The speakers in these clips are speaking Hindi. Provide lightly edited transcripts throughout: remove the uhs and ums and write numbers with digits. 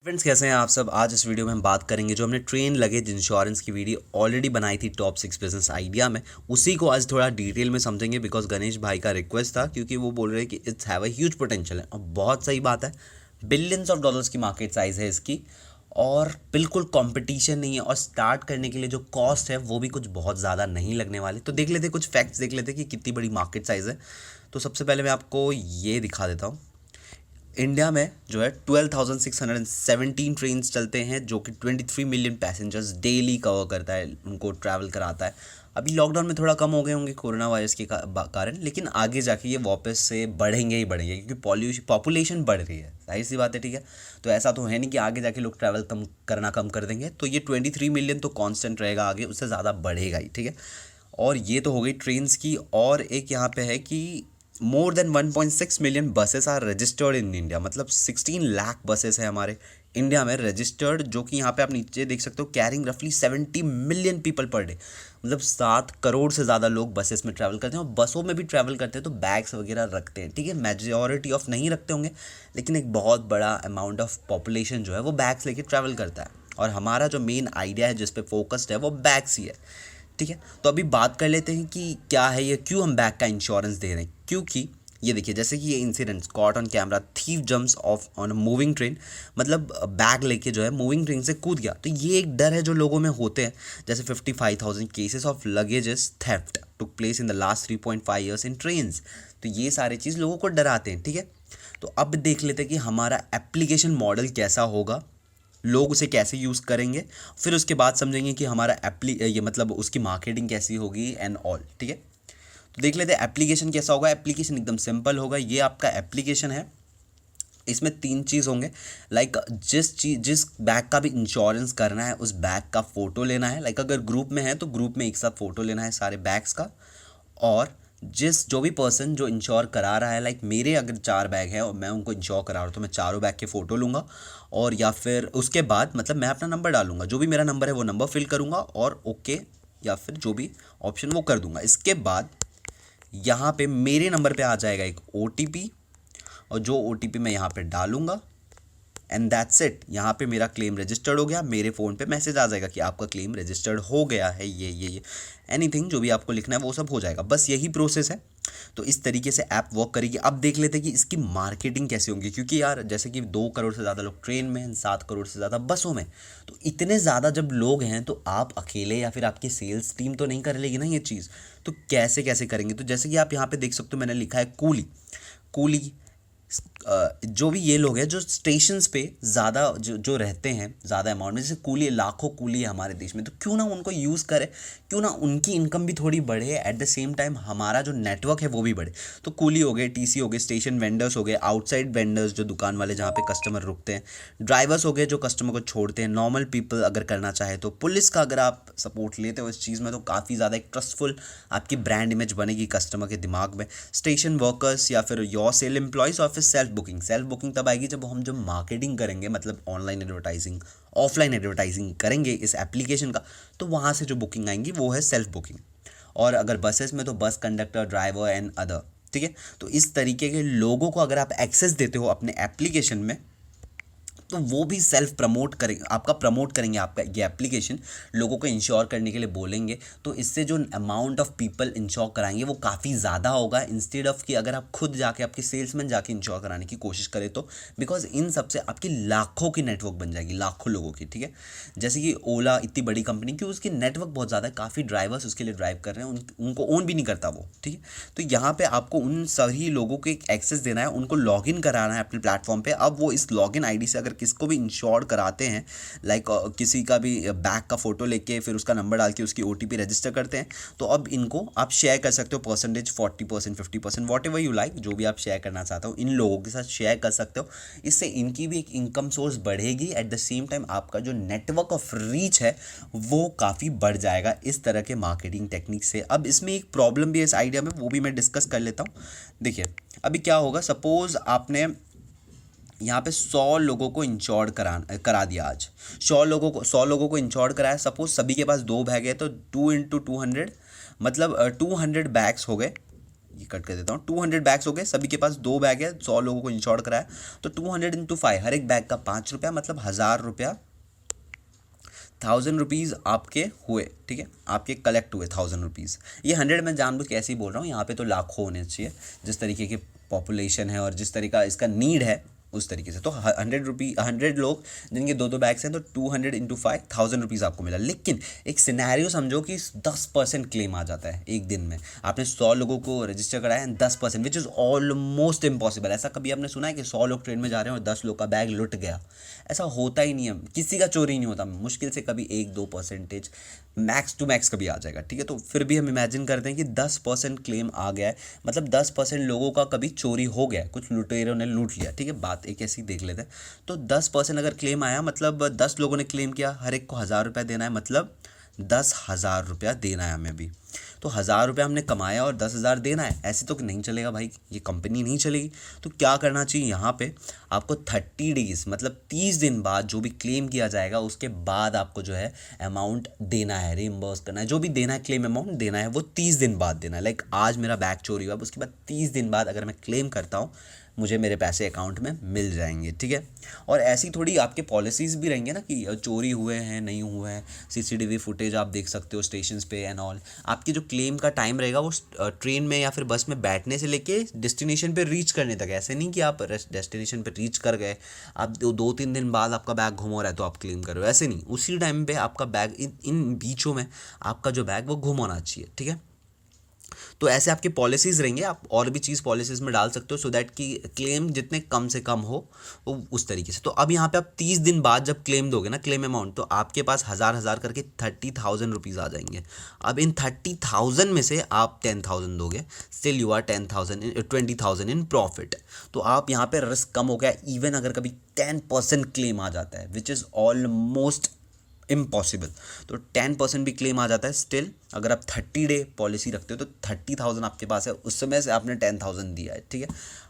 फ्रेंड्स, कैसे हैं आप सब। आज इस वीडियो में हम बात करेंगे जो हमने ट्रेन लगेज इंश्योरेंस की वीडियो ऑलरेडी बनाई थी टॉप 6 बिजनेस आइडिया में, उसी को आज थोड़ा डिटेल में समझेंगे। बिकॉज गणेश भाई का रिक्वेस्ट था, क्योंकि वो बोल रहे हैं कि it's have a huge potential है। और बहुत सही बात है, बिलियंस ऑफ डॉलर्स की मार्केट साइज है इसकी, और बिल्कुल कंपटीशन नहीं है। और स्टार्ट करने के लिए जो कॉस्ट है वो भी कुछ बहुत ज़्यादा नहीं लगने वाली। तो देख लेते, कुछ फैक्ट्स देख लेते कि कितनी बड़ी मार्केट साइज़ है। तो सबसे पहले मैं आपको ये दिखा देता हूँ। इंडिया में जो है 12,617 ट्रेन्स चलते हैं, जो कि 23 मिलियन पैसेंजर्स डेली कवर करता है, उनको ट्रैवल कराता है। अभी लॉकडाउन में थोड़ा कम हो गए होंगे कोरोना वायरस के कारण, लेकिन आगे जाके ये वापस से बढ़ेंगे ही बढ़ेंगे, क्योंकि पॉपुलेशन बढ़ रही है। जाहिर सी बात है, ठीक है। तो ऐसा तो है नहीं कि आगे जाके लोग ट्रैवल कम कर देंगे। तो ये 23 मिलियन तो कांस्टेंट रहेगा, आगे उससे ज़्यादा बढ़ेगा ही, ठीक है। और ये तो हो गई ट्रेन्स की। और एक यहाँ पे है कि more than 1.6 million buses are registered in India. मतलब 16 लाख बसेस है हमारे इंडिया में रजिस्टर्ड, जो कि यहाँ पे आप नीचे देख सकते हो, कैरिंग रफली 70 मिलियन पीपल पर डे। मतलब 7 करोड़ से ज़्यादा लोग बसेस में ट्रैवल करते हैं। और बसों में भी ट्रैवल करते हैं तो बैग्स वगैरह रखते हैं, ठीक है। मेजॉरिटी ऑफ नहीं रखते होंगे, लेकिन एक बहुत बड़ा अमाउंट ऑफ पॉपुलेशन जो है वो बैग्स लेके ट्रैवल करता है। और हमारा जो मेन आइडिया है जिस पे फोकस्ड है वो बैग्स ही है, ठीक है। तो अभी बात कर लेते हैं कि क्या है ये, क्यों हम बैग का इंश्योरेंस दे रहे हैं। क्योंकि ये देखिए, जैसे कि ये incident caught on camera, thief jumps off on a moving train. मतलब बैग लेके जो है मूविंग ट्रेन से कूद गया। तो ये एक डर है जो लोगों में होते हैं। जैसे 55,000 cases of luggages theft took place in the last 3.5 years in trains. तो ये सारे चीज़ लोगों को डराते हैं, ठीक है। तो अब देख लेते हैं कि हमारा एप्लीकेशन मॉडल कैसा होगा, लोग उसे कैसे यूज़ करेंगे, फिर उसके बाद समझेंगे कि हमारा ये मतलब उसकी मार्केटिंग कैसी होगी एंड ऑल, ठीक है। तो देख लेते हैं एप्लीकेशन कैसा होगा। एप्लीकेशन एकदम सिंपल होगा। ये आपका एप्लीकेशन है, इसमें 3 चीज़ होंगे। लाइक जिस बैग का भी इंश्योरेंस करना है उस बैग का फ़ोटो लेना है। लाइक अगर ग्रुप में है तो ग्रुप में एक साथ फ़ोटो लेना है सारे बैग्स का। और जो भी पर्सन जो इंश्योर करा रहा है, लाइक मेरे अगर 4 बैग हैं और मैं उनको इंश्योर करा रहा हूँ, तो मैं चारों बैग के फ़ोटो लूँगा। और या फिर उसके बाद मतलब मैं अपना नंबर डालूंगा, जो भी मेरा नंबर है वो नंबर फिल करूँगा, और ओके या फिर जो भी ऑप्शन वो कर दूंगा। इसके बाद यहाँ पे मेरे नंबर पे आ जाएगा एक OTP, और जो OTP मैं यहाँ पे डालूंगा, एंड दैट्स इट। यहाँ पे मेरा क्लेम रजिस्टर्ड हो गया। मेरे फ़ोन पे मैसेज आ जाएगा कि आपका क्लेम रजिस्टर्ड हो गया है। ये एनीथिंग जो भी आपको लिखना है वो सब हो जाएगा। बस यही प्रोसेस है। तो इस तरीके से ऐप वर्क करेगी। अब देख लेते हैं कि इसकी मार्केटिंग कैसे होगी, क्योंकि यार जैसे कि 2 करोड़ से ज़्यादा लोग ट्रेन में हैं, 7 करोड़ से ज़्यादा बसों में। तो इतने ज़्यादा जब लोग हैं तो आप अकेले या फिर आपकी सेल्स टीम तो नहीं कर लेगी ना ये चीज़। तो कैसे कैसे करेंगे। तो जैसे कि आप यहाँ पे देख सकते हो, मैंने लिखा है कूली। कूली जो भी ये लोग हैं जो स्टेशंस पे ज़्यादा जो रहते हैं ज़्यादा अमाउंट में, जैसे कूली, लाखों कूली है हमारे देश में, तो क्यों ना उनको यूज़ करें, क्यों ना उनकी इनकम भी थोड़ी बढ़े, एट द सेम टाइम हमारा जो नेटवर्क है वो भी बढ़े। तो कूली हो गए, TC हो गए, स्टेशन वेंडर्स हो गए, आउटसाइड वेंडर्स जो दुकान वाले जहाँ पे कस्टमर रुकते हैं, ड्राइवर्स हो गए जो कस्टमर को छोड़ते हैं, नॉर्मल पीपल अगर करना चाहे तो, पुलिस का अगर आप सपोर्ट लेते हो इस चीज़ में तो काफ़ी ज़्यादा एक ट्रस्टफुल आपकी ब्रांड इमेज बनेगी कस्टमर के दिमाग में। स्टेशन वर्कर्स या फिर योर सेल एम्प्लॉयज़, और फिर सेल्फ बुकिंग तब आएगी जब हम मार्केटिंग करेंगे, मतलब ऑनलाइन एडवर्टाइजिंग, ऑफलाइन एडवर्टाइजिंग करेंगे इस एप्लीकेशन का, तो वहाँ से जो बुकिंग आएंगी वो है सेल्फ बुकिंग। और अगर बसेस में तो bus conductor, driver and other, ठीक है। तो इस तरीके के लोगों को अगर आप एक्सेस देते हो अपने एप्लीकेशन में, तो वो भी सेल्फ प्रमोट करेंगे, आपका प्रमोट करेंगे, आपका ये एप्लीकेशन लोगों को इंश्योर करने के लिए बोलेंगे। तो इससे जो अमाउंट ऑफ पीपल इंश्योर कराएंगे वो काफ़ी ज़्यादा होगा, इंस्टेड ऑफ कि अगर आप खुद जाके आपके सेल्समैन जाके इंश्योर कराने की कोशिश करें तो। बिकॉज इन सबसे आपकी लाखों की नेटवर्क बन जाएगी, लाखों लोगों की, ठीक है। जैसे कि ओला इतनी बड़ी कंपनी की, उसकी नेटवर्क बहुत ज़्यादा है, काफ़ी ड्राइवर्स उसके लिए ड्राइव कर रहे हैं, उनको ओन भी नहीं करता वो, ठीक है। तो यहाँ पर आपको उन सभी लोगों को एक एक्सेस देना है, उनको लॉगिन कराना है अपने प्लेटफॉर्म पर। अब वो इस लॉगिन ID से अगर किसको भी इंश्योर कराते हैं, लाइक किसी का भी बैग का फोटो लेके फिर उसका नंबर डाल के उसकी OTP रजिस्टर करते हैं, तो अब इनको आप शेयर कर सकते हो percentage, 40%, 50%, what ever you like, जो भी आप शेयर करना चाहते हो इन लोगों के साथ शेयर कर सकते हो। इससे इनकी भी एक इनकम सोर्स बढ़ेगी, एट द सेम टाइम आपका जो नेटवर्क ऑफ रीच है वो काफ़ी बढ़ जाएगा इस तरह के मार्केटिंग टेक्निक से। अब इसमें एक प्रॉब्लम भी है इस आइडिया में, वो भी मैं डिस्कस कर लेता हूँ। देखिए अभी क्या होगा, सपोज आपने यहाँ पे 100 लोगों को इंश्योर्ड करा दिया आज, 100 लोगों को इंश्योर्ड कराया। सपोज सभी के पास 2 बैग है तो 2 × 200 मतलब 200 बैग्स हो गए। ये कट कर देता हूँ, 200 बैग्स हो गए, सभी के पास 2 बैग है, 100 लोगों को इंश्योर कराया, तो 200 इंटू 5, हर एक बैग का 5 रुपया, मतलब 1000 रुपया, 1000 रुपीज़ आपके हुए, ठीक है, आपके कलेक्ट हुए 1000 रुपीज़। ये 100 मैं जानबूझ के ऐसे ही बोल रहा हूँ, यहाँ पे तो लाखों होने चाहिए, जिस तरीके की पॉपुलेशन है और जिस तरीका इसका नीड है उस तरीके से। तो 100 लोग जिनके 2 बैग्स हैं, तो 200 इंटू 5, 1000 रुपीज़ आपको मिला। लेकिन एक सिनेरियो समझो कि 10% क्लेम आ जाता है एक दिन में। आपने 100 लोगों को रजिस्टर कराया है, 10%, विच इज़ ऑलमोस्ट इम्पॉसिबल। ऐसा कभी आपने सुना है कि 100 लोग ट्रेन में जा रहे हैं और 10 लोग का बैग लुट गया? ऐसा होता ही नहीं है, किसी का चोरी नहीं होता, मुश्किल से कभी 1-2% मैक्स टू मैक्स कभी आ जाएगा, ठीक है। तो फिर भी हम इमेजिन करते हैं कि 10% क्लेम आ गया है, मतलब 10% लोगों का कभी चोरी हो गया है, कुछ लुटेरों ने लूट लिया, ठीक है। बात एक ऐसी देख लेते हैं, तो 10% अगर क्लेम आया, मतलब 10 लोगों ने क्लेम किया, हर एक को 1000 रुपया देना है, मतलब 10,000 रुपया देना है हमें भी। तो 1000 रुपया हमने कमाया और 10,000 देना है, ऐसे तो नहीं चलेगा भाई, ये कंपनी नहीं चलेगी। तो क्या करना चाहिए यहाँ पे, आपको 30 डेज़ मतलब 30 दिन बाद जो भी क्लेम किया जाएगा उसके बाद आपको जो है अमाउंट देना है, रिइम्बर्स करना है, जो भी देना है क्लेम अमाउंट देना है, वो 30 दिन बाद देना है। लाइक आज मेरा बैग चोरी हुआ, उसके बाद 30 दिन बाद अगर मैं क्लेम करता हूँ, मुझे मेरे पैसे अकाउंट में मिल जाएंगे, ठीक है। और ऐसी थोड़ी आपके पॉलिसीज़ भी रहेंगे ना कि चोरी हुए हैं नहीं हुए हैं, सीसीटीवी फुटेज आप देख सकते हो स्टेशंस पे एंड ऑल। आपकी जो क्लेम का टाइम रहेगा वो ट्रेन में या फिर बस में बैठने से लेके डेस्टिनेशन पे रीच करने तक है। ऐसे नहीं कि आप डेस्टिनेशन पे रीच कर गए, आप 2-3 दिन बाद आपका बैग घुम हो रहा है तो आप क्लेम कर रहे हो, ऐसे नहीं। उसी टाइम पे आपका बैग इन बीचों में आपका जो बैग वो घुम होना चाहिए, ठीक है। तो ऐसे आपकी पॉलिसीज़ रहेंगे, आप और भी चीज़ पॉलिसीज़ में डाल सकते हो सो दैट कि क्लेम जितने कम से कम हो वो उस तरीके से। तो अब यहाँ पे आप 30 दिन बाद जब क्लेम दोगे ना, क्लेम अमाउंट, तो आपके पास 1000 करके 30,000 रुपीज़ आ जाएंगे। अब इन 30,000 में से आप 10,000 दोगे, still you are 20,000 in profit. तो आप यहाँ पे रिस्क कम हो गया, इवन अगर कभी 10% क्लेम आ जाता है, विच इज़ ऑलमोस्ट इम्पॉसिबल, तो 10% भी क्लेम आ जाता है। स्टिल अगर आप 30 डे पॉलिसी रखते हो तो 30,000 आपके पास है, उस समय से आपने 10,000 दिया है, ठीक है।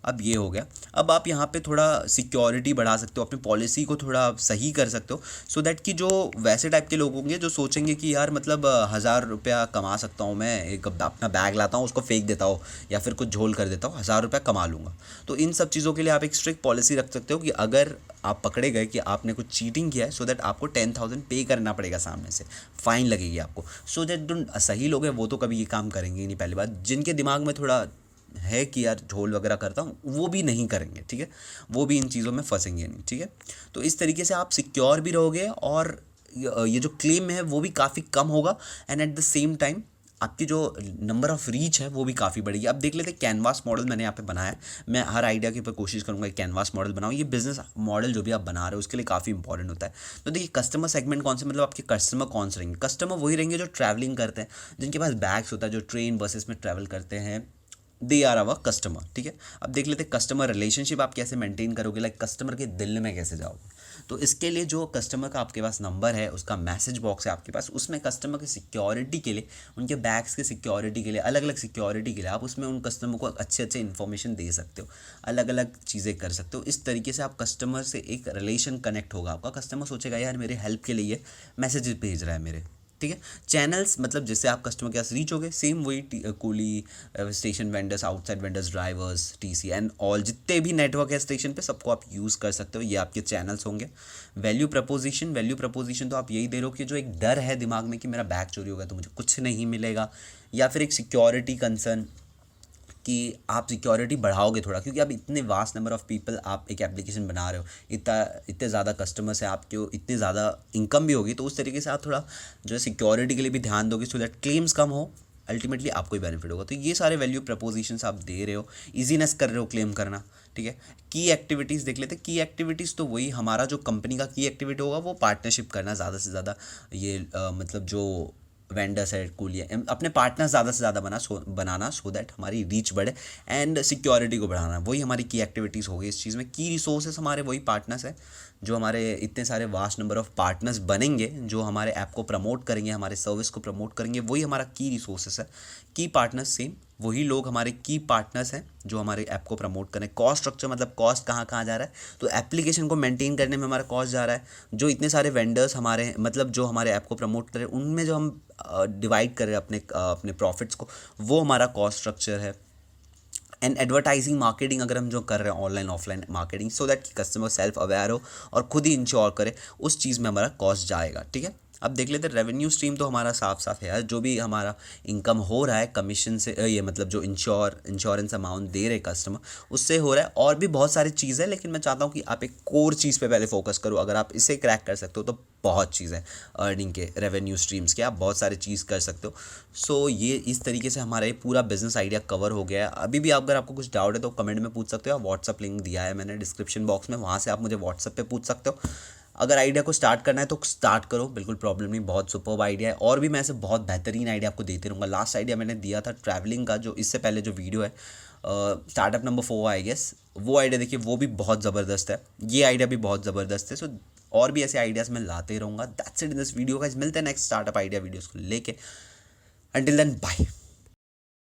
अब ये हो गया। अब आप यहाँ पे थोड़ा सिक्योरिटी बढ़ा सकते हो, अपनी पॉलिसी को थोड़ा सही कर सकते हो सो दैट कि जो वैसे टाइप के लोग होंगे जो सोचेंगे कि यार मतलब 1000 रुपया कमा सकता हूँ मैं, एक अपना बैग लाता हूँ उसको फेंक देता हूँ या फिर कुछ झोल कर देता हूँ, 1000 रुपया कमा लूँगा। तो इन सब चीज़ों के लिए आप एक स्ट्रिक्ट पॉलिसी रख सकते हो कि अगर आप पकड़े गए कि आपने कुछ चीटिंग किया है, सो दैट आपको 10,000 पे करना पड़ेगा, सामने से फाइन लगेगी आपको। सो दैट जो सही लोग हैं वो तो कभी ये काम करेंगे ही नहीं। पहली बात, जिनके दिमाग में थोड़ा है कि यार झोल वगैरह करता हूँ, वो भी नहीं करेंगे, ठीक है, वो भी इन चीज़ों में फंसेंगे नहीं, ठीक है। तो इस तरीके से आप सिक्योर भी रहोगे और ये जो क्लेम है वो भी काफ़ी कम होगा, and at the same time आपकी जो नंबर ऑफ़ रीच है वो भी काफ़ी बढ़ेगी। अब देख लेते हैं कैनवास मॉडल मैंने यहाँ पे बनाया है। मैं हर आइडिया के ऊपर कोशिश करूँगा कैनवास मॉडल बनाऊँ। ये बिजनेस मॉडल जो भी आप बना रहे हो उसके लिए काफ़ी इंपॉर्टेंट होता है। तो देखिए कस्टमर सेगमेंट कौन से, मतलब आपके कस्टमर कौन से रहेंगे? कस्टमर वही रहेंगे जो ट्रैवलिंग करते हैं, जिनके पास बैग्स होता है, जो ट्रेन बसेस में ट्रैवल करते हैं, दे आर आवर कस्टमर, ठीक है। अब देख लेते हैं कस्टमर रिलेशनशिप आप कैसे मेंटेन करोगे, लाइक कस्टमर के दिल में कैसे जाओगे। तो इसके लिए जो कस्टमर का आपके पास नंबर है, उसका मैसेज बॉक्स है आपके पास, उसमें कस्टमर की सिक्योरिटी के लिए, उनके बैग्स की सिक्योरिटी के लिए, अलग अलग सिक्योरिटी के लिए आप उसमें उन कस्टमर को अच्छे अच्छे इन्फॉर्मेशन दे सकते हो, अलग अलग चीज़ें कर सकते हो। इस तरीके से आप कस्टमर से एक रिलेशन कनेक्ट होगा आपका। कस्टमर सोचेगा यार मेरे हेल्प के लिए मैसेज भेज रहा है मेरे, ठीक है। चैनल्स मतलब जिससे आप कस्टमर के पास रीच हो गए, सेम वही coolie, station vendors, outside vendors, drivers, TC and all, जितने भी नेटवर्क है स्टेशन पे सबको आप यूज़ कर सकते हो। ये आपके चैनल्स होंगे। वैल्यू प्रपोजिशन तो आप यही दे रहे हो कि जो एक डर है दिमाग में कि मेरा बैग चोरी होगा तो मुझे कुछ नहीं मिलेगा, या फिर एक सिक्योरिटी कंसर्न कि आप सिक्योरिटी बढ़ाओगे थोड़ा, क्योंकि अब इतने वास्ट नंबर ऑफ़ पीपल आप एक एप्लीकेशन बना रहे हो, इतने ज़्यादा कस्टमर्स हैं आपके, इतनी ज़्यादा इनकम भी होगी, तो उस तरीके से आप थोड़ा जो है सिक्योरिटी के लिए भी ध्यान दोगे सो दैट क्लेम्स कम हो, अल्टीमेटली आपको ही बेनिफिट होगा। तो ये सारे वैल्यू प्रपोजिशंस आप दे रहे हो, ईजीनेस कर रहे हो क्लेम करना, ठीक है। की एक्टिविटीज़ देख लेते हैं। की एक्टिविटीज़ तो वही हमारा जो कंपनी का की एक्टिविटी होगा वो पार्टनरशिप करना, ज़्यादा से ज़्यादा ये मतलब जो वेंडर्स है, कूलिया, अपने पार्टनर ज़्यादा से ज़्यादा बनाना सो दैट हमारी रीच बढ़े, एंड सिक्योरिटी को बढ़ाना, वही हमारी की एक्टिविटीज़ होगी इस चीज़ में। की रिसोर्सेस हमारे वही पार्टनर्स हैं, जो हमारे इतने सारे वास्ट नंबर ऑफ़ पार्टनर्स बनेंगे जो हमारे ऐप को प्रमोट करेंगे, हमारे सर्विस को प्रमोट करेंगे, वही हमारा की रिसोर्सेस है। की पार्टनर्स सेम वही लोग हमारे की पार्टनर्स हैं जो हमारे ऐप को प्रमोट करें। कॉस्ट स्ट्रक्चर मतलब कॉस्ट कहाँ कहाँ जा रहा है, तो एप्लीकेशन को मेंटेन करने में हमारा कॉस्ट जा रहा है। जो इतने सारे वेंडर्स हमारे मतलब जो हमारे ऐप को प्रमोट करें, उनमें जो हम डिवाइड करें अपने प्रॉफिट्स को, वो हमारा कॉस्ट स्ट्रक्चर है। एंड एडवर्टाइजिंग मार्केटिंग अगर हम जो कर रहे हैं online offline marketing, so that customer self aware हो और खुद ही इंश्योर करे, उस चीज़ में हमारा कॉस्ट जाएगा। ठीक है, अब देख लेते हैं रेवेन्यू स्ट्रीम तो हमारा साफ साफ है यार, जो भी हमारा इनकम हो रहा है कमीशन से, ये मतलब जो इंश्योरेंस अमाउंट दे रहे कस्टमर उससे हो रहा है। और भी बहुत सारी चीज़ है, लेकिन मैं चाहता हूँ कि आप एक कोर चीज़ पे पहले फोकस करो। अगर आप इसे क्रैक कर सकते हो तो बहुत चीज़ है अर्निंग के, रेवेन्यू स्ट्रीम्स के, आप बहुत सारी चीज़ कर सकते हो। सो ये इस तरीके से हमारा ये पूरा बिजनेस आइडिया कवर हो गया है। अभी भी अगर आपको कुछ डाउट है तो कमेंट में पूछ सकते हो, आप व्हाट्सअप लिंक दिया है मैंने डिस्क्रिप्शन बॉक्स में, वहाँ से आप मुझे व्हाट्सअप पे पूछ सकते हो। अगर आइडिया को स्टार्ट करना है तो स्टार्ट करो, बिल्कुल प्रॉब्लम नहीं, बहुत सुपर्ब आइडिया है। और भी मैं ऐसे बहुत बेहतरीन आइडिया आपको देते रहूँगा। लास्ट आइडिया मैंने दिया था ट्रैवलिंग का, जो इससे पहले जो वीडियो है स्टार्टअप नंबर 4 आई गेस, वो आइडिया देखिए, वो भी बहुत ज़बरदस्त है, ये आइडिया भी बहुत ज़बरदस्त है। सो और भी ऐसे आइडियाज़ मैं लाते रहूँगा। That's it in this video guys, मिलते हैं नेक्स्ट स्टार्टअप आइडिया वीडियोज़ को लेके। Until then bye.